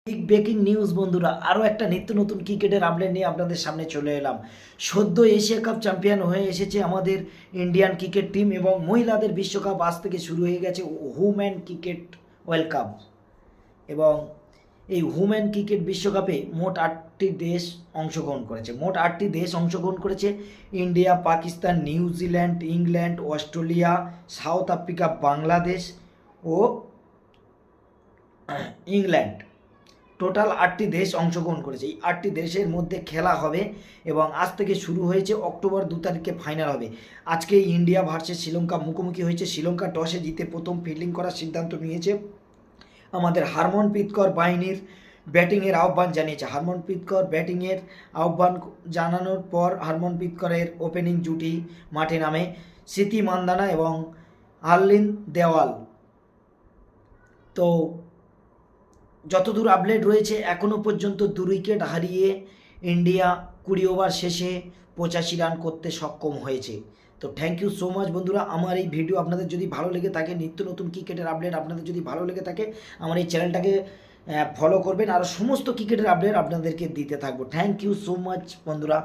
Big breaking news বন্ধুরা, আরও একটা নিত্য নতুন ক্রিকেটের আপডেট নিয়ে আপনাদের সামনে চলে এলাম। সদ্য এশিয়া কাপ চ্যাম্পিয়ন হয়ে এসেছে আমাদের ইন্ডিয়ান ক্রিকেট টিম এবং মহিলাদের বিশ্বকাপ আজ থেকে শুরু হয়ে গেছে হুম্যান ক্রিকেট ওয়ার্ল্ড কাপ। এবং এই হুম্যান ক্রিকেট বিশ্বকাপে মোট 8টি দেশ অংশগ্রহণ করেছে। India, Pakistan, New Zealand, England, Australia, South Africa, Bangladesh ও ইংল্যান্ড। টোটাল 8টি দেশ অংশগ্রহণ করেছে। এই 8টি দেশের মধ্যে খেলা হবে এবং আজ থেকে শুরু হয়েছে। অক্টোবর 2 তারিখে ফাইনাল হবে। আজকে ইন্ডিয়া ভার্সেস শ্রীলঙ্কা মুখোমুখি হয়েছে। শ্রীলঙ্কা টসে জিতে প্রথম ফিল্ডিং করার সিদ্ধান্ত নিয়েছে। আমাদের হারমনপ্রীত কৌর বাহিনীর ব্যাটিংয়ের আহ্বান জানিয়েছে। হারমনপ্রীত কৌর ব্যাটিংয়ের আহ্বান জানানোর পর হারমনপ্রীত কৌরের ওপেনিং জুটি মাঠে নামে স্মৃতি মান্দানা এবং হারলিন দেওয়াল। তো যতদূর আপডেট রয়েছে এখনও পর্যন্ত 2 উইকেট হারিয়ে ইন্ডিয়া 20 ওভার শেষে 85 রান করতে সক্ষম হয়েছে। তো থ্যাংক ইউ সো মাচ বন্ধুরা। আমার এই ভিডিও আপনাদের যদি ভালো লেগে থাকে, নিত্য নতুন ক্রিকেটের আপডেট আপনাদের যদি ভালো লেগে থাকে, আমার এই চ্যানেলটাকে ফলো করবেন আর সমস্ত ক্রিকেটের আপডেট আপনাদেরকে দিতে থাকবো। থ্যাংক ইউ সো মাচ বন্ধুরা।